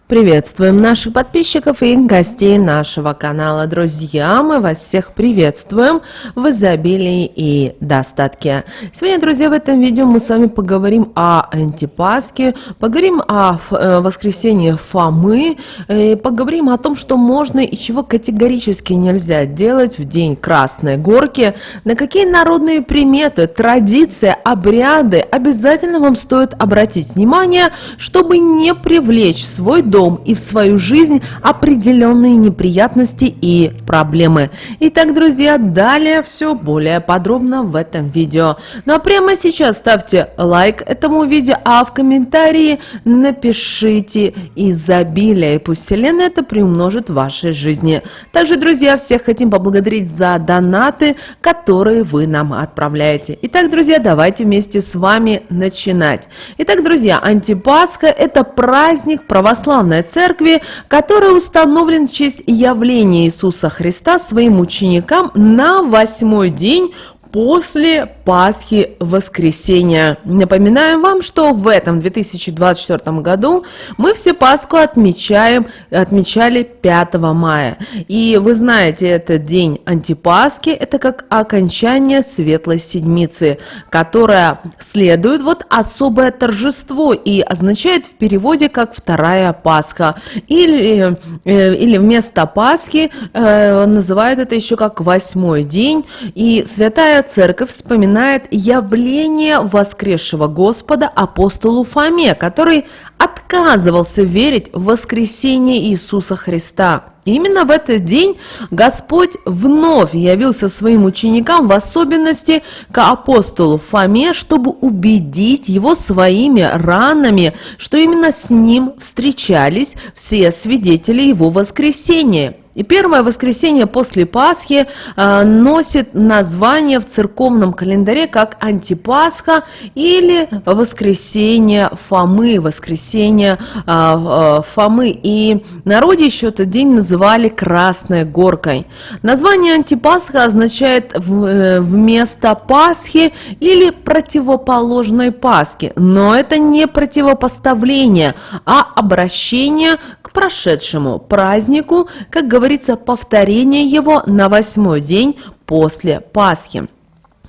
Приветствуем наших подписчиков и гостей нашего канала. Друзья, мы вас всех приветствуем в изобилии и достатке. Сегодня, друзья, в этом видео мы с вами поговорим о антипасхе, поговорим о воскресении Фомы, поговорим о том, что можно и чего категорически нельзя делать в день Красной Горки, на какие народные приметы, традиции, обряды обязательно вам стоит обратить внимание, чтобы не привлечь в свой дом и в свою жизнь определенные неприятности и проблемы. Итак, друзья, далее все более подробно в этом видео. Ну а прямо сейчас ставьте лайк этому видео, а в комментарии напишите изобилие, и пусть Вселенная это приумножит в вашей жизни. Также, друзья, всех хотим поблагодарить за донаты, которые вы нам отправляете. Итак, друзья, давайте вместе с вами начинать. Итак, друзья, антипасха – это праздник православной церкви, который установлен в честь явления Иисуса Христа своим ученикам на 8-й день после Пасхи воскресения. Напоминаем вам, что в этом 2024 году мы все Пасху отмечали 5 мая. И вы знаете, этот день антипасхи, это как окончание Светлой Седмицы, которая следует особое торжество и означает в переводе как вторая Пасха. Или вместо Пасхи называют это еще как 8-й день. И Святая Церковь вспоминает явление воскресшего Господа апостолу Фоме, который отказывался верить в воскресение Иисуса Христа. И именно в этот день Господь вновь явился своим ученикам, в особенности к апостолу Фоме, чтобы убедить его своими ранами, что именно с ним встречались все свидетели его воскресения. И первое воскресенье после Пасхи носит название в церковном календаре как антипасха или воскресенье Фомы, воскресенье Фомы. И в народе еще этот день называли Красной Горкой. Название антипасха означает вместо Пасхи или противоположной Пасхи. Но это не противопоставление, а обращение к прошедшему празднику, как говорится, повторение его на 8-й день после Пасхи.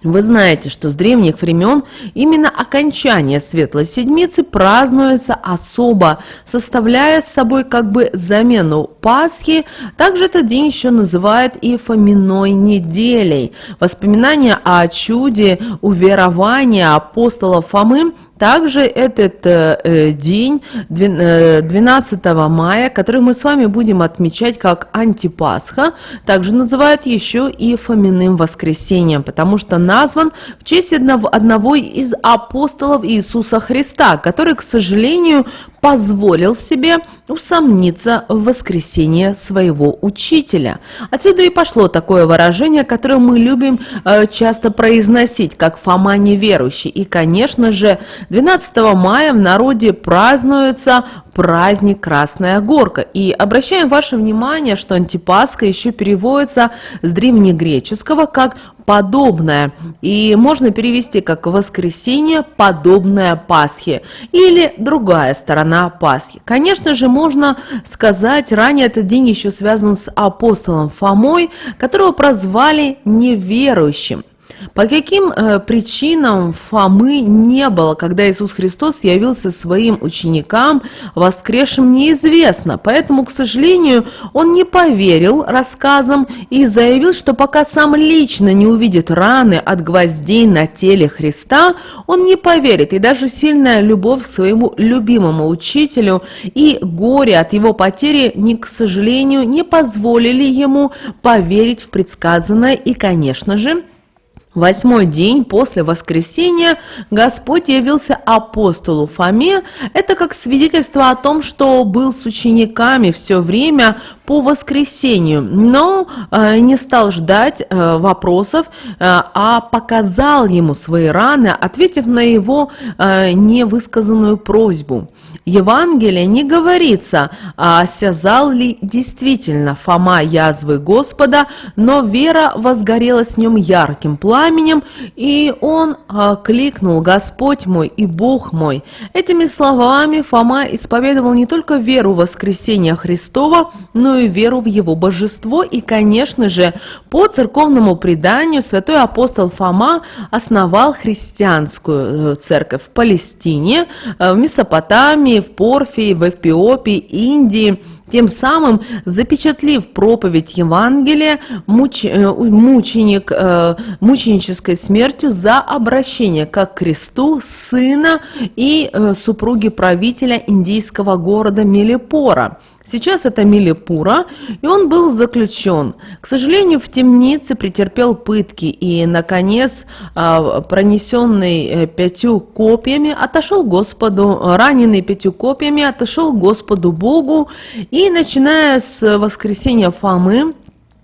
Вы знаете, что с древних времен именно окончание Светлой Седмицы празднуется особо, составляя с собой замену Пасхи. Также этот день еще называют и Фоминой неделей. Воспоминания о чуде уверования апостола Фомы. Также этот день, 12 мая, который мы с вами будем отмечать как антипасха, также называют еще и Фоминым воскресением, потому что назван в честь одного из апостолов Иисуса Христа, который, к сожалению, позволил себе усомниться в воскресении своего учителя. Отсюда и пошло такое выражение, которое мы любим часто произносить, как Фома неверующий. И, конечно же, 12 мая в народе празднуется праздник Красная Горка. И обращаем ваше внимание, что антипасха еще переводится с древнегреческого как подобное. И можно перевести как воскресенье, подобное Пасхе. Или другая сторона Пасхи. Конечно же, можно сказать, ранее этот день еще связан с апостолом Фомой, которого прозвали неверующим. По каким причинам Фомы не было, когда Иисус Христос явился своим ученикам воскресшим, неизвестно. Поэтому, к сожалению, он не поверил рассказам и заявил, что пока сам лично не увидит раны от гвоздей на теле Христа, он не поверит. И даже сильная любовь к своему любимому учителю и горе от его потери, к сожалению, не позволили ему поверить в предсказанное. И, конечно же, 8-й день после воскресения Господь явился апостолу Фоме. Это как свидетельство о том, что был с учениками все время по воскресению, но не стал ждать вопросов, а показал ему свои раны, ответив на его невысказанную просьбу. Евангелии не говорится, осязал ли действительно Фома язвы Господа, но вера возгорелась в нем ярким пламенем, и он кликнул: «Господь мой и Бог мой». Этими словами Фома исповедовал не только веру в воскресение Христова, но и веру в его божество. И, конечно же, по церковному преданию святой апостол Фома основал христианскую церковь в Палестине, в Месопотамии, в Порфии, в Эфиопии, Индии, тем самым запечатлив проповедь Евангелия мученической смертью за обращение к кресту сына и супруги правителя индийского города Мелипора. Сейчас это Мелипура, и он был заключен. К сожалению, в темнице претерпел пытки и, наконец, раненый 5 копьями, отошел Господу Богу, и, начиная с воскресения Фомы,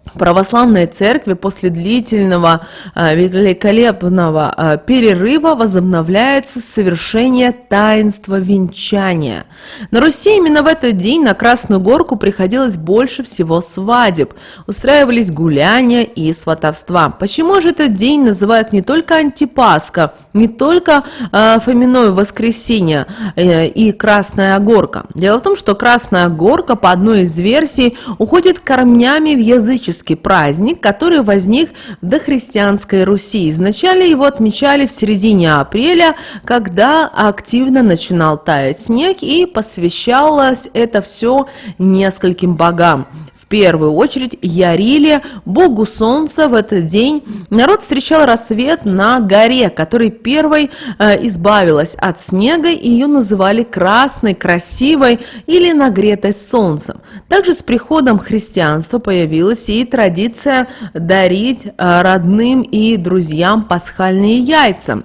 в православной церкви после длительного великолепного перерыва возобновляется совершение таинства венчания. На Руси именно в этот день на Красную Горку приходилось больше всего свадеб, устраивались гуляния и сватовства. Почему же этот день называют не только Антипасха, не только Фоминое воскресенье и Красная Горка? Дело в том, что Красная Горка, по одной из версий, уходит корнями в языческий праздник, который возник в дохристианской Руси. Изначально его отмечали в середине апреля, когда активно начинал таять снег, и посвящалось это все нескольким богам. В первую очередь Яриле, богу солнца. В этот день народ встречал рассвет на горе, которой первой избавилась от снега, и ее называли красной, красивой или нагретой солнцем. Также с приходом христианства появилась и традиция дарить родным и друзьям пасхальные яйца.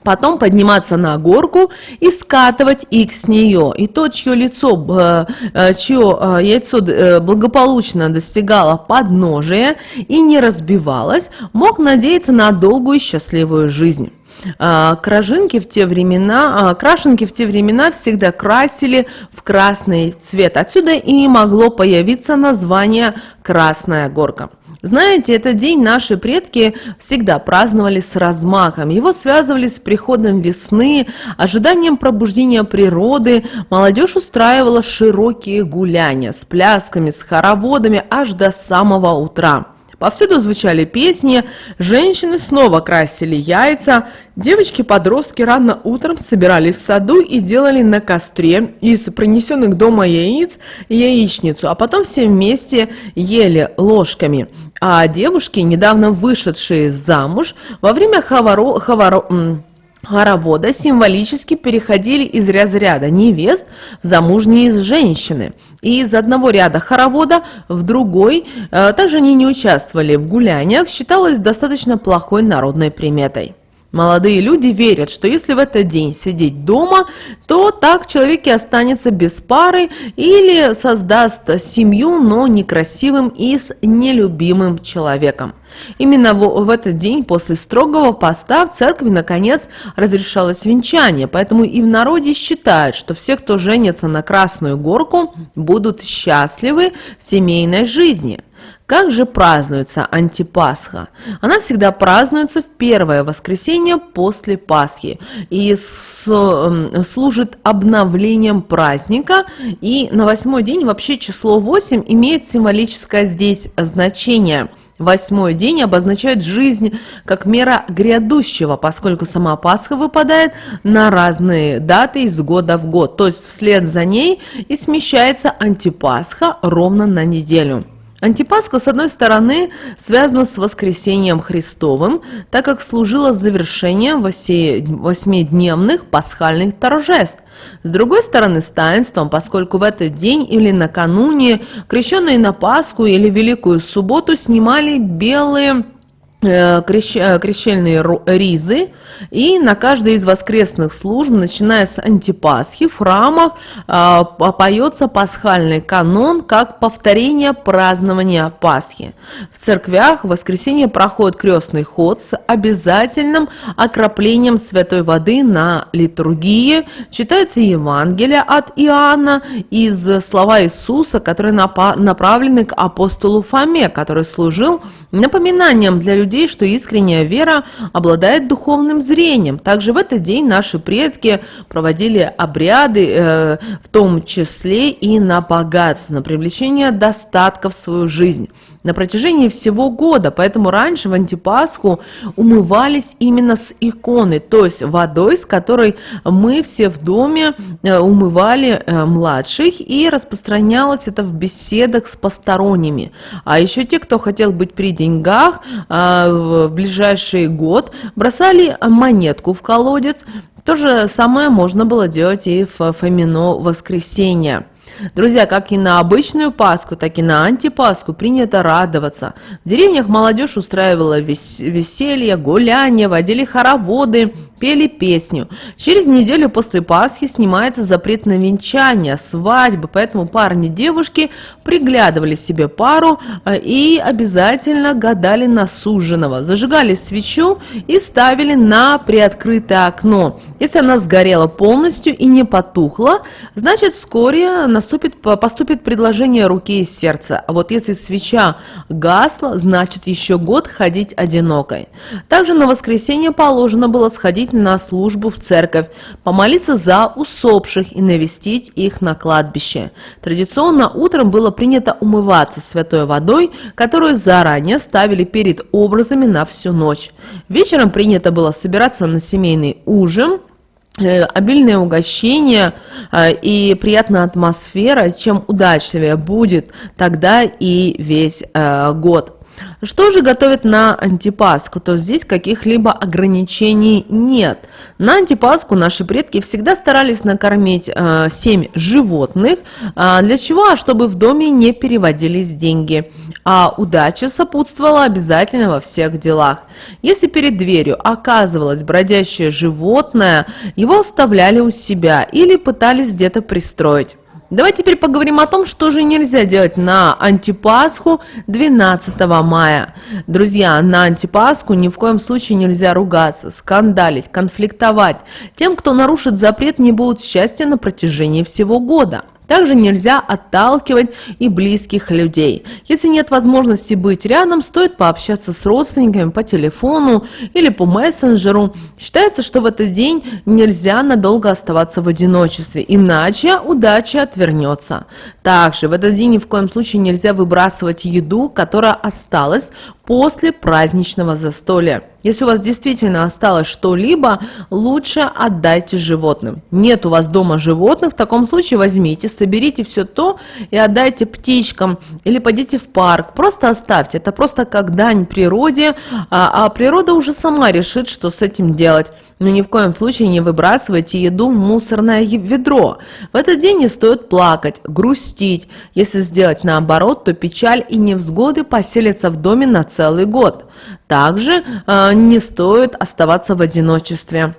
Потом подниматься на горку и скатывать их с нее. И тот, чье яйцо благополучно достигало подножия и не разбивалось, мог надеяться на долгую и счастливую жизнь. Крашенки в те времена всегда красили в красный цвет. Отсюда и могло появиться название «Красная Горка». Знаете, этот день наши предки всегда праздновали с размахом. Его связывали с приходом весны, ожиданием пробуждения природы. Молодежь устраивала широкие гуляния с плясками, с хороводами аж до самого утра. Повсюду звучали песни, женщины снова красили яйца, девочки-подростки рано утром собирались в саду и делали на костре из принесенных дома яиц яичницу, а потом все вместе ели ложками. А девушки, недавно вышедшие замуж, во время хоровода символически переходили из разряда невест в замужние женщины. И из одного ряда хоровода в другой, также они не участвовали в гуляниях, считалось достаточно плохой народной приметой. Молодые люди верят, что если в этот день сидеть дома, то так человек и останется без пары или создаст семью, но некрасивым и с нелюбимым человеком. Именно в этот день после строгого поста в церкви наконец разрешалось венчание, поэтому и в народе считают, что все, кто женится на Красную Горку, будут счастливы в семейной жизни. Как же празднуется Антипасха? Она всегда празднуется в первое воскресенье после Пасхи и служит обновлением праздника. И на 8-й день вообще число 8 имеет символическое здесь значение. 8-й день обозначает жизнь как мера грядущего, поскольку сама Пасха выпадает на разные даты из года в год. То есть вслед за ней и смещается Антипасха ровно на неделю. Антипасха, с одной стороны, связана с воскресением Христовым, так как служила завершением 8-дневных пасхальных торжеств. С другой стороны, с таинством, поскольку в этот день или накануне крещенные на Пасху или Великую Субботу снимали белые крещельные ризы, и на каждой из воскресных служб, начиная с антипасхи, в храмах поется пасхальный канон как повторение празднования Пасхи. В церквях в воскресенье проходит крестный ход с обязательным окроплением святой воды на литургии, читается Евангелие от Иоанна из слова Иисуса, которые направлены к апостолу Фоме, который служил напоминанием для людей, что искренняя вера обладает духовным зрением. Также в этот день наши предки проводили обряды, в том числе и на богатство, на привлечение достатка в свою жизнь на протяжении всего года. Поэтому раньше в антипасху умывались именно с иконы, то есть водой, с которой мы все в доме умывали младших, и распространялось это в беседах с посторонними. А еще те, кто хотел быть при деньгах, в ближайший год бросали монетку в колодец. То же самое можно было делать и в Фомино воскресенье. Друзья, как и на обычную Пасху, так и на антипасху принято радоваться. В деревнях молодежь устраивала веселье, гуляние, водили хороводы, пели песню. Через неделю после Пасхи снимается запрет на венчание, свадьбы, поэтому парни и девушки приглядывали себе пару и обязательно гадали на суженого. Зажигали свечу и ставили на приоткрытое окно. Если она сгорела полностью и не потухла, значит вскоре поступит предложение руки и сердца. А вот если свеча гасла, значит еще год ходить одинокой. Также на воскресенье положено было сходить на службу в церковь, помолиться за усопших и навестить их на кладбище. Традиционно утром было принято умываться святой водой, которую заранее ставили перед образами на всю ночь. Вечером принято было собираться на семейный ужин, обильное угощение и приятная атмосфера. Чем удачливее будет тогда и весь год. Что же готовят на антипасху? То здесь каких-либо ограничений нет. На антипасху наши предки всегда старались накормить 7 животных. Для чего? Чтобы в доме не переводились деньги. А удача сопутствовала обязательно во всех делах. Если перед дверью оказывалось бродящее животное, его оставляли у себя или пытались где-то пристроить. Давайте теперь поговорим о том, что же нельзя делать на антипасху 12 мая. Друзья, на антипасху ни в коем случае нельзя ругаться, скандалить, конфликтовать. Тем, кто нарушит запрет, не будет счастья на протяжении всего года. Также нельзя отталкивать и близких людей. Если нет возможности быть рядом, стоит пообщаться с родственниками по телефону или по мессенджеру. Считается, что в этот день нельзя надолго оставаться в одиночестве, иначе удача отвернется. Также в этот день ни в коем случае нельзя выбрасывать еду, которая осталась после праздничного застолья. Если у вас действительно осталось что-либо, лучше отдайте животным. Нет у вас дома животных, в таком случае возьмите, соберите все то и отдайте птичкам или пойдите в парк. Просто оставьте. Это просто как дань природе, а природа уже сама решит, что с этим делать. Но ни в коем случае не выбрасывайте еду в мусорное ведро. В этот день не стоит плакать, грустить. Если сделать наоборот, то печаль и невзгоды поселятся в доме на целый год. Также не стоит оставаться в одиночестве.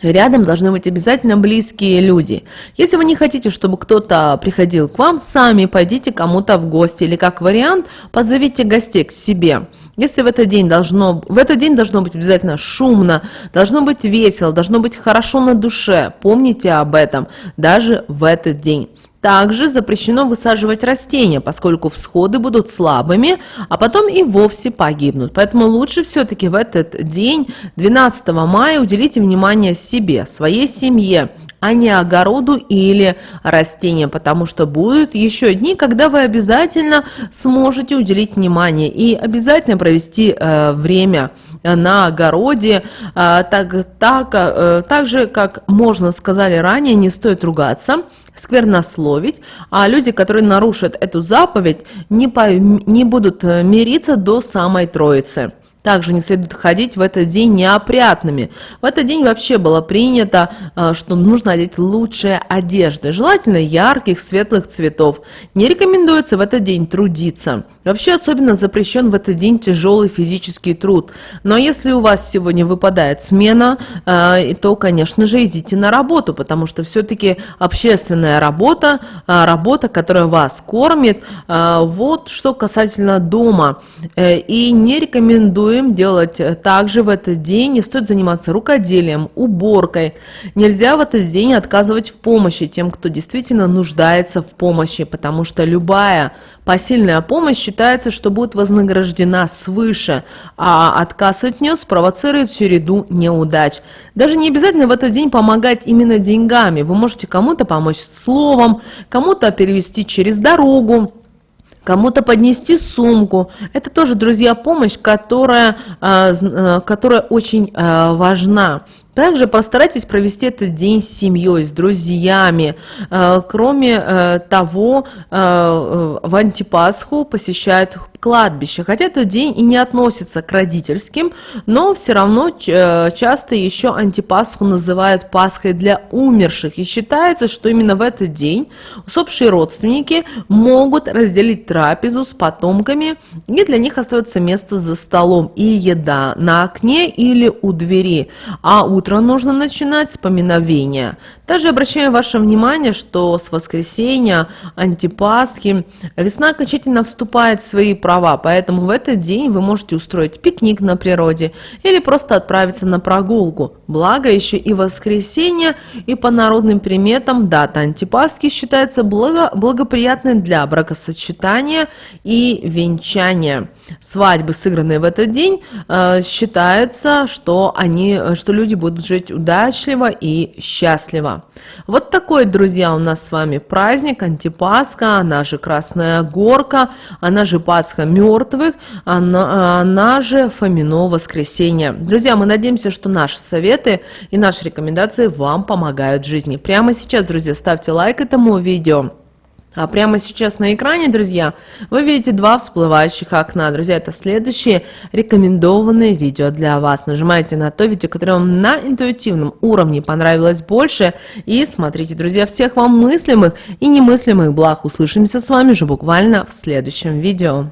Рядом должны быть обязательно близкие люди. Если вы не хотите, чтобы кто-то приходил к вам, сами пойдите кому-то в гости. Или как вариант, позовите гостей к себе. Если в этот день должно быть обязательно шумно, должно быть весело, должно быть хорошо на душе. Помните об этом даже в этот день. Также запрещено высаживать растения, поскольку всходы будут слабыми, а потом и вовсе погибнут. Поэтому лучше все-таки в этот день, 12 мая, уделите внимание себе, своей семье, а не огороду или растениям, потому что будут еще дни, когда вы обязательно сможете уделить внимание и обязательно провести время на огороде. Так же, как можно сказали ранее, не стоит ругаться, сквернословить, а люди, которые нарушат эту заповедь, не будут мириться до самой Троицы. Также не следует ходить в этот день неопрятными. В этот день вообще было принято, что нужно одеть лучшие одежды, желательно ярких, светлых цветов. Не рекомендуется в этот день трудиться. Вообще особенно запрещен в этот день тяжелый физический труд. Но если у вас сегодня выпадает смена, то, конечно же, идите на работу, потому что все-таки общественная работа, работа, которая вас кормит. Вот что касательно дома. И не рекомендуем делать также в этот день, не стоит заниматься рукоделием, уборкой. Нельзя в этот день отказывать в помощи тем, кто действительно нуждается в помощи, потому что любая посильная помощь считается, что будет вознаграждена свыше, а отказ от нее спровоцирует череду неудач. Даже не обязательно в этот день помогать именно деньгами. Вы можете кому-то помочь словом, кому-то перевести через дорогу, кому-то поднести сумку. Это тоже, друзья, помощь, которая очень важна. Также постарайтесь провести этот день с семьей, с друзьями. Кроме того, в антипасху посещают кладбище. Хотя этот день и не относится к родительским, но все равно часто еще антипасху называют Пасхой для умерших. И считается, что именно в этот день усопшие родственники могут разделить трапезу с потомками, и для них остается место за столом и еда на окне или у двери. А утро нужно начинать с поминовения. Также обращаю ваше внимание, что с воскресенья, антипасхи, весна окончательно вступает в свои права, поэтому в этот день вы можете устроить пикник на природе или просто отправиться на прогулку. Благо еще и воскресенье, и по народным приметам дата антипасхи считается благоприятной для бракосочетания и венчания. Свадьбы, сыгранные в этот день, считается, что люди будут жить удачливо и счастливо. Вот такой, друзья, у нас с вами праздник антипасха, она же Красная Горка, она же Пасха мертвых, она же Фомино воскресенье. Друзья, мы надеемся, что наши советы и наши рекомендации вам помогают в жизни. Прямо сейчас, друзья, ставьте лайк этому видео. А прямо сейчас на экране, друзья, вы видите 2 всплывающих окна. Друзья, это следующие рекомендованные видео для вас. Нажимайте на то видео, которое вам на интуитивном уровне понравилось больше. И смотрите, друзья, всех вам мыслимых и немыслимых благ. Услышимся с вами уже буквально в следующем видео.